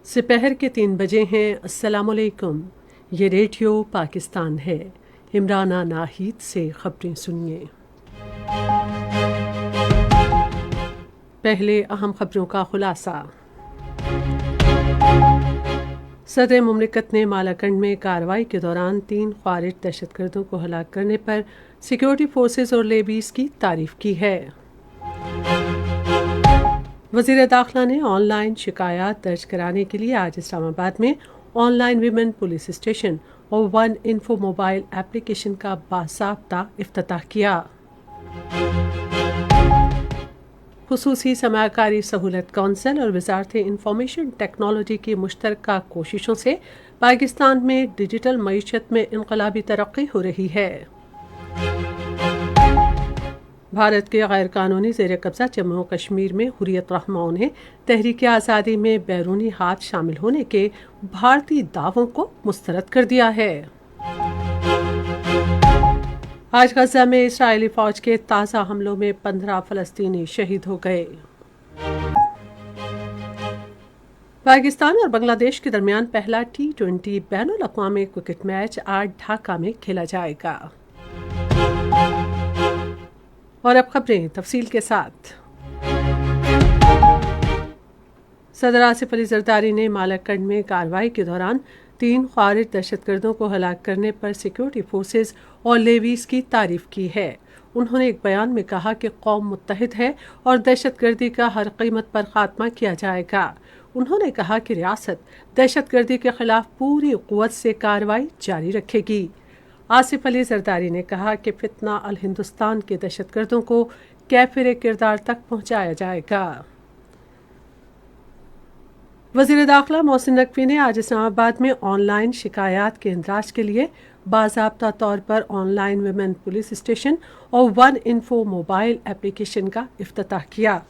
दोपहर के 3 बजे हैं। अस्सलाम वालेकुम। ये रेडियो पाकिस्तान है। इमराना नाहिद से खबरें सुनिए। पहले अहम खबरों का खुलासा। सदर मुमलिकत ने मालाकंड में कार्रवाई के दौरान 3 ख्वारिज दहशतगर्दों को हलाक करने पर सिक्योरिटी फोर्सेस और लेबीज की तारीफ की है। वज़ीर दाखिला ने ऑनलाइन शिकायत दर्ज कराने के लिए आज इस्लामाबाद में ऑनलाइन विमेन पुलिस स्टेशन और वन इन्फो मोबाइल एप्लीकेशन का बासाब्ता इफ्तिताह किया। खुसूसी समाकारी सहूलत कौंसिल और वजारत इंफॉर्मेशन टेक्नोलॉजी की मुश्तरका कोशिशों से पाकिस्तान में डिजिटल मईशत में इनकलाबी तरक्की हो रही है। भारत के गैर कानूनी ज़ेर कब्ज़ा जम्मू और कश्मीर में हुर्रियत रहनुमाओं ने तहरीक आज़ादी में बैरूनी हाथ शामिल होने के भारतीय दावों को मुस्तरद कर दिया है। आज गजा में इस्राएली फौज के ताज़ा हमलों में 15 फ़लस्तीनी शहीद हो गए। पाकिस्तान और बांग्लादेश के दरमियान पहला T20 बैनुल अक़वामी क्रिकेट मैच आज ढाका में खेला जाएगा। और अब खबरें तफसील के साथ। सदर आसिफ अली जरदारी ने मालाकंड में कार्रवाई के दौरान 3 ख्वारिज दहशतगर्दों को हलाक करने पर सिक्योरिटी फोर्सेस और लेवीज की तारीफ की है। उन्होंने एक बयान में कहा कि कौम मुत्तहिद है और दहशतगर्दी का हर कीमत पर खात्मा किया जाएगा। उन्होंने कहा कि रियासत दहशतगर्दी के खिलाफ पूरी क़ुव्वत से कार्रवाई जारी रखेगी। आसिफ अली जरदारी ने कहा कि फितना अल हिंदुस्तान के दहशतगर्दों को कैफिर किरदार तक पहुंचाया जाएगा। वज़ीर दाखिला मोहसिन नकवी ने आज इस्लामाबाद में ऑनलाइन शिकायत के इंदराज के लिए बाज़ाब्ता तौर पर ऑनलाइन विमेन पुलिस स्टेशन और वन इन्फो मोबाइल एप्लीकेशन का इफ्तिताह किया।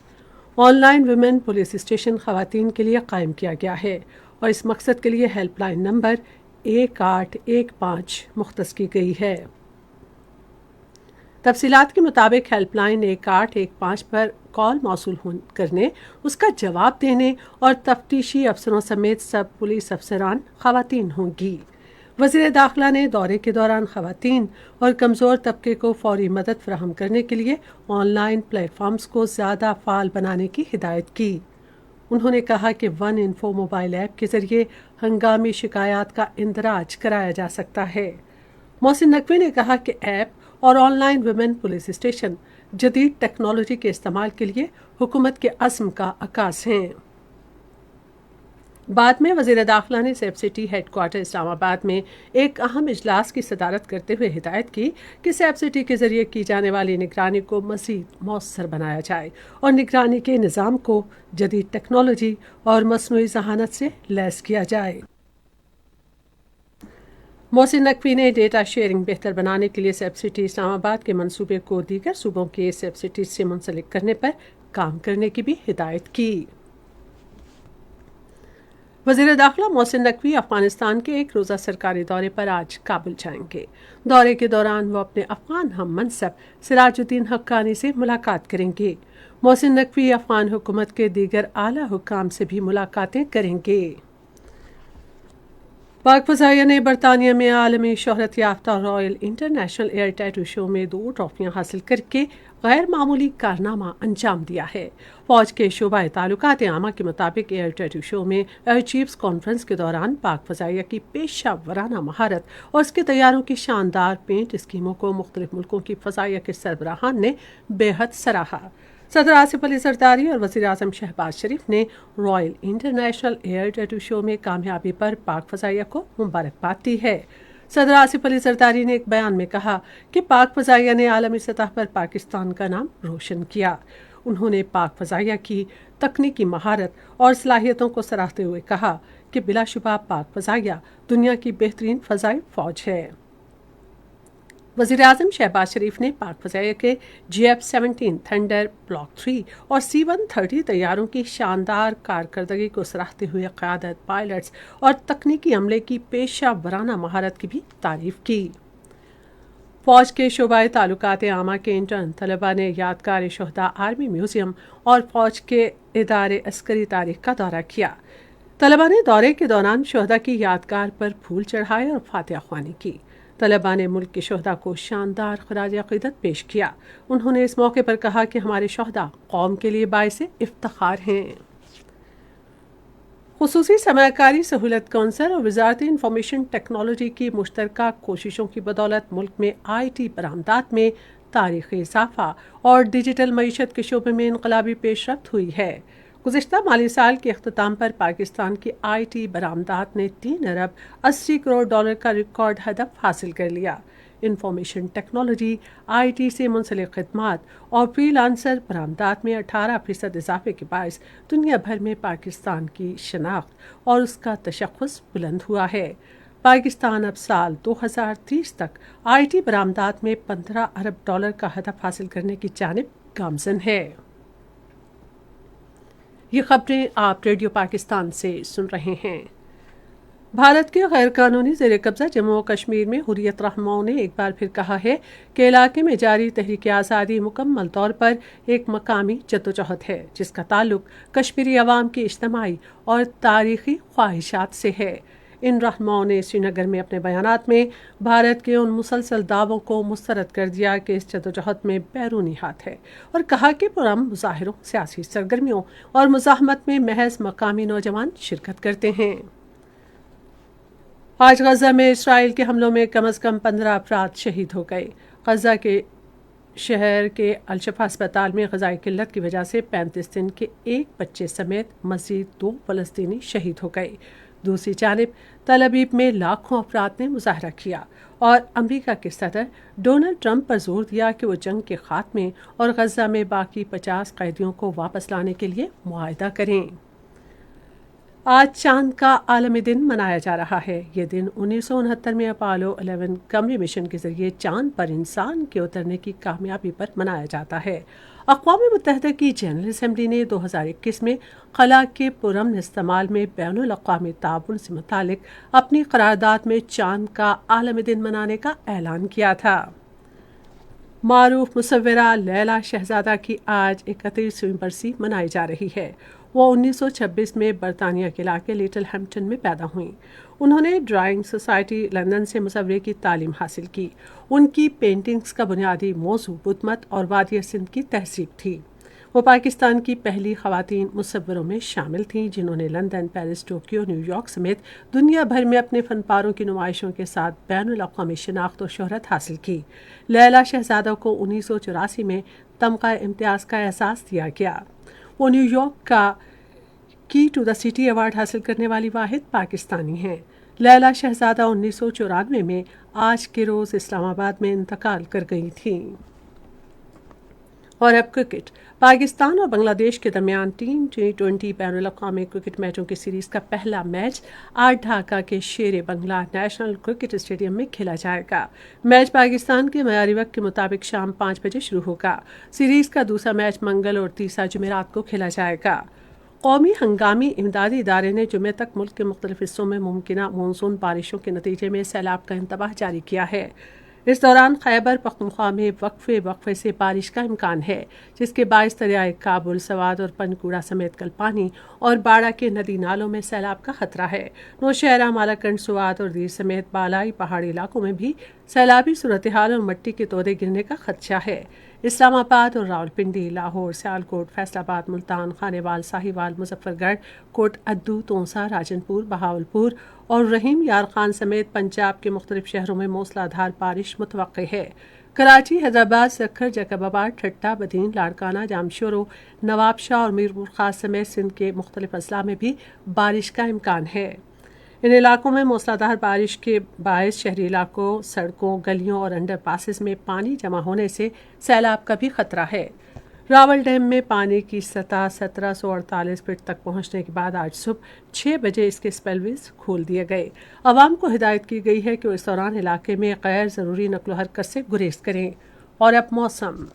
ऑनलाइन विमेन पुलिस स्टेशन ख़वातीन के लिए कायम किया गया है और इस मकसद के लिए हेल्पलाइन नंबर 1815 मुख्तस की गई है। तफसीलात के मुताबिक हेल्पलाइन 1815 पर कॉल मौसूल करने, उसका जवाब देने और तफ्तीशी अफसरों समेत सब पुलिस अफसरान ख़वातीन होंगी। वज़ीर दाखिला ने दौरे के दौरान ख़वातीन और कमज़ोर तबके को फौरी मदद फराहम करने के लिए ऑनलाइन प्लेटफॉर्म्स को ज़्यादा फ़ाल बनाने की हिदायत की। उन्होंने कहा कि वन इन्फो मोबाइल ऐप के ज़रिए हंगामी शिकायत का इंदराज कराया जा सकता है। मोहसिन नकवी ने कहा कि ऐप और ऑनलाइन विमेन पुलिस स्टेशन जदीद टेक्नोलॉजी के इस्तेमाल के लिए हुकूमत के अज़्म का अक्कास हैं। बाद में वज़ीर दाखिला ने सेफ सिटी हेडक्वार्टर इस्लामाबाद में एक अहम इजलास की सदारत करते हुए हिदायत की कि सेफ सिटी के ज़रिए की जाने वाली निगरानी को मज़ीद मौसर बनाया जाए और निगरानी के निज़ाम को जदीद टेक्नोलॉजी और मसनूई ज़हानत से लैस किया जाए। मोहसिन नकवी ने डेटा शेयरिंग बेहतर बनाने के लिए सेफ सिटी इस्लामाबाद के मंसूबे को दीगर सूबों के सेफ सिटी से मुंसलिक करने पर काम करने की भी हिदायत की। वज़ीर दाखिला मोहसिन नकवी अफगानिस्तान के एक रोज़ा सरकारी दौरे पर आज काबुल जाएंगे। दौरे के दौरान वो अपने अफगान हम मनसब सिराजुद्दीन हक्कानी से मुलाकात करेंगे। मोहसिन नकवी अफगान हुकूमत के दीगर आला हुक्काम से भी मुलाकातें करेंगे। पाक फ़ज़ाइया ने बरतानिया में आलमी शोहरत याफ्ता royal international air tattoo show में 2 ट्रॉफियां हासिल करके गैर मामूली कारनामा अंजाम दिया है। फौज के शोबाए ताल्लुकात आमा के मुताबिक एयर टैटू शो में एयर चीफ्स कॉन्फ्रेंस के दौरान पाक फ़ज़ाइया की पेशा वराना महारत और इसके तैयारों की शानदार पेंट स्कीमों को मुख्तलिफ मुल्कों की फ़ज़ाइया के सरबराहान ने बेहद सराहा। सदर आसिफ अली जरदारी और वज़ीर आज़म शहबाज शरीफ ने royal international air tattoo show में कामयाबी पर पाक फ़ज़ाइया को मुबारकबाद दी है। सदर आसिफ अली जरदारी ने एक बयान में कहा कि पाक फ़ज़ाइया ने आलमी सतह पर पाकिस्तान का नाम रोशन किया। उन्होंने पाक फ़ज़ाइया की तकनीकी महारत और सलाहियतों को सराहते हुए कहा कि बिलाशुबा पाक फ़ज़ाइया दुनिया की बेहतरीन फ़ज़ाई फ़ौज है। वज़ीर आज़म शहबाज शरीफ ने पाक फ़ज़ाइया के GF-17 थंडर ब्लॉक 3 और C-130 तैयारों की शानदार कारकर्दगी को सराहते हुए क़यादत, पायलट्स और तकनीकी अमले की पेशा वराना महारत की भी तारीफ़ की। फ़ौज के शोबाए ताल्लुकात आमा के इंटर्न तलबा ने यादगार शहदा आर्मी म्यूज़ियम और फ़ौज के इदारे अस्करी तारीख़ का दौरा किया। तलबा ने दौरे के दौरान शोहदा की यादगार पर फूल चढ़ाए और फातिहा ख्वानी की। तलबा ने मुल्क के शोहदा को शानदार खराज अक़ीदत पेश किया। उन्होंने इस मौके पर कहा कि हमारे शोहदा कौम के लिए बाइसे इफ्तिखार हैं। खुसूसी सरमायाकारी सहूलत कौंसिल और वजारत इंफॉर्मेशन टेक्नोलॉजी की मुश्तरका कोशिशों की बदौलत मुल्क में IT बरामदात में तारीखी इजाफा और डिजिटल मईशत के शोबे में इनकलाबी पेशरफ्त हुई है। गुज़िश्ता माली साल के अख्ताम पर पाकिस्तान की IT बरामदात ने 3 अरब 80 करोड़ डॉलर का रिकॉर्ड हदफ हासिल कर लिया। इंफॉर्मेशन टेक्नोलॉजी, IT से मुंसलिक खदमात और फ्रीलांसर बरामदात में 18% इजाफे के बायस दुनिया भर में पाकिस्तान की शनाख्त और उसका तशख़्ख़ुस बुलंद हुआ है। पाकिस्तान अब साल 2030 तक IT बरामदात में 15 अरब डॉलर का हदफ हासिल करने की जानिब गामज़न है। ये खबरें आप रेडियो पाकिस्तान से सुन रहे हैं। भारत के गैर कानूनी ज़ेर कब्ज़ा जम्मू और कश्मीर में हुर्रियत रहनुमाओं ने एक बार फिर कहा है कि इलाके में जारी तहरीक आज़ादी मुकम्मल तौर पर एक मकामी जद्दोजहद है, जिसका ताल्लुक कश्मीरी अवाम की इज्तिमाई और तारीख़ी ख्वाहिशात से है। इन रहनुमाओं ने श्रीनगर में अपने बयानात में भारत के उन मुसलसल दावों को मुस्तरद कर दिया कि इस जद्दोजहद में बैरूनी हाथ है और कहा कि पुरअमन मुजाहिरों, सियासी सरगर्मियों और मुज़ाहमत में महज मकामी नौजवान शिरकत करते हैं। आज गजा में इसराइल के हमलों में कम से कम 15 अफराद शहीद हो गए। गजा के शहर के अलशफा अस्पताल में ग़िज़ाई किल्लत की वजह से 35 दिन के एक बच्चे समेत मज़ीद 2 फ़लस्तीनी शहीद हो गए। दूसरी जानिब तल अबीब में लाखों अफराद ने मुजाहरा किया और अमरीका के सदर डोनाल्ड ट्रंप पर जोर दिया कि वो जंग के खात्मे और गजा में बाकी 50 कैदियों को वापस लाने के लिए मुआहदा करें। आज चांद का आलमी दिन मनाया जा रहा है। ये दिन 1969 में अपोलो 11 कमरी मिशन के जरिए चांद पर इंसान के उतरने की कामयाबी पर मनाया जाता है। अक़वाम मुत्तहिदा की जनरल असम्बली ने 2021 में खला के पुरअमन इस्तेमाल में बैनुल अक़वामी ताउन से मुतालिक अपनी करारदाद में चांद का आलमी दिन मनाने का ऐलान किया था। मारूफ मुसव्विरा लैला शहजादा की आज 31वीं बरसी मनाई जा रही है। वो 1926 में बरतानिया के इलाके लिटिल हैम्पटन में पैदा हुई। उन्होंने ड्राइंग सोसाइटी लंदन से मुसव्वरे की तालीम हासिल की। उनकी पेंटिंग्स का बुनियादी मौजू बुद्ध और वादिया सिंध की तहजीब थी। वो पाकिस्तान की पहली ख़वातीन मुसव्वरों में शामिल थीं जिन्होंने लंदन, पेरिस, टोक्यो, न्यूयॉर्क समेत दुनिया भर में अपने फनपारों की नुमाइशों के साथ बैनुल अक़वामी शनाख्त और शोहरत हासिल की। लैला शहजादा को 1984 में तमगा इम्तियाज़ का एहसास दिया गया। वो न्यूयॉर्क का की टू द सिटी अवार्ड हासिल करने वाली वाहिद पाकिस्तानी हैं। लैला शहजादा 1994 में आज के रोज़ इस्लामाबाद में इंतकाल कर गई थी। और अब क्रिकेट। पाकिस्तान और बांग्लादेश के दरमियान T20 बैनुल अक़वामी क्रिकेट मैचों की सीरीज़ का पहला मैच आज ढाका के शेर बंगला नेशनल क्रिकेट स्टेडियम में खेला जाएगा। मैच पाकिस्तान के मयारी वक्त के मुताबिक शाम 5 बजे शुरू होगा। सीरीज़ का दूसरा मैच मंगल और तीसरा जुमेरात को खेला जाएगा। कौमी हंगामी इमदादी इदारे ने जुमे तक मुल्क के मुख्तलिफ हिस्सों में मुमकिना मानसून बारिशों के नतीजे में सैलाब का इंतबाह जारी किया है। इस दौरान खैबर पख्तूनख्वा में वक्फे से बारिश का इम्कान है, जिसके बायस दरियाए काबुल, सवाद और पनकूड़ा समेत कलपानी और बाड़ा के नदी नालों में सैलाब का खतरा है। नौशहरा, मालाकंड, सुवाद और दीर समेत बालाई पहाड़ी इलाकों में भी सैलाबी सूरत हाल और मिट्टी के तोदे गिरने का खदशा है। इस्लामाबाद और रावलपिंडी, लाहौर, सियालकोट, फैसलाबाद, मुल्तान, खानेवाल, साहिवाल, मुजफ्फरगढ़, कोट अद्दू, तोंसा, राजनपुर, बहावलपुर और रहीम यार खान समेत पंजाब के मुख्तलिफ शहरों में मूसलाधार बारिश मुतवक्के है। कराची, हैदराबाद, सक्खर, जैकबाबाद, ठट्टा, बदीन, लाड़काना, जामशोरो, नवाबशाह और मीरपुर खास समेत सिंध के मुख्तलिफ अजला में भी बारिश का इम्कान है। इन इलाकों में मूसलाधार बारिश के बायस शहरी इलाकों, सड़कों, गलियों और अंडर पासेस में पानी जमा होने से सैलाब का भी खतरा है। रावल डैम में पानी की सतह 1748 फीट तक पहुंचने के बाद आज सुबह 6 बजे इसके स्पेलवेज खोल दिए गए। अवाम को हिदायत की गई है कि वो इस दौरान इलाके में गैर ज़रूरी नकलो हरकत से गुरेज करें। और अब मौसम।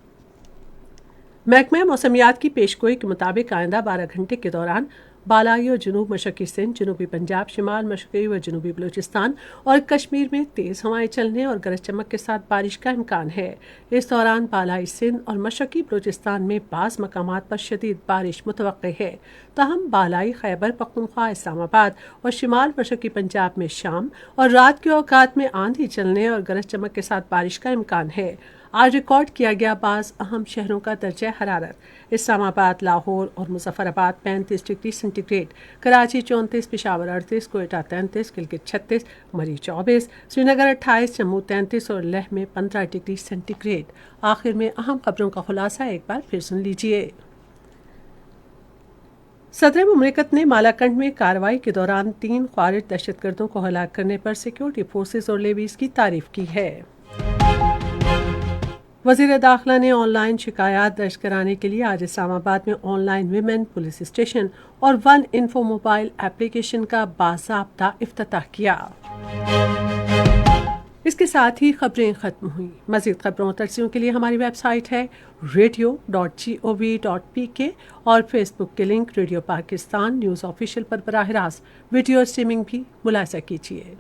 महकमा मौसमियात की पेशगोई के मुताबिक आइंदा 12 घंटे के दौरान بالائی اور جنوب مشرقی سندھ، جنوبی پنجاب، شمال مشرقی و جنوبی بلوچستان اور کشمیر میں تیز ہوائیں چلنے اور گرج چمک کے ساتھ بارش کا امکان ہے۔ اس دوران بالائی سندھ اور مشرقی بلوچستان میں بعض مقامات پر شدید بارش متوقع ہے، تاہم بالائی خیبر پختونخوا، اسلام آباد اور شمال مشرقی پنجاب میں شام اور رات کے اوقات میں آندھی چلنے اور گرج چمک کے ساتھ بارش کا امکان ہے۔ آج ریکارڈ کیا گیا بعض اہم شہروں کا درجہ حرارت: اسلام آباد، لاہور اور Muzaffarabad 35 degree centigrade, Karachi 34، Peshawar 38، Quetta 33، Gilgit 36، Murree 24، Srinagar 28، Jammu 33 اور لیہ میں 15 ڈگری سینٹی گریڈ۔ آخر میں اہم خبروں کا خلاصہ ایک بار پھر سن لیجیے۔ صدر مملکت نے مالاکنڈ میں کارروائی کے دوران 3 خوارج دہشت گردوں کو ہلاک کرنے پر سیکیورٹی فورسز اور لیویز کی تعریف کی ہے۔ وزیر داخلہ نے آن لائن شکایات درج کرانے کے لیے آج اسلام آباد میں on line women police station اور ون انفو موبائل ایپلیکیشن کا باضابطہ افتتاح کیا۔ اس کے ساتھ ہی خبریں ختم ہوئیں۔ مزید خبروں اور تجزیوں کے لیے ہماری ویب سائٹ ہے radio.gov.pk اور فیس بک کے link radio Pakistan news official پر براہ راست ویڈیو اسٹریمنگ بھی ملاحظہ کیجیے۔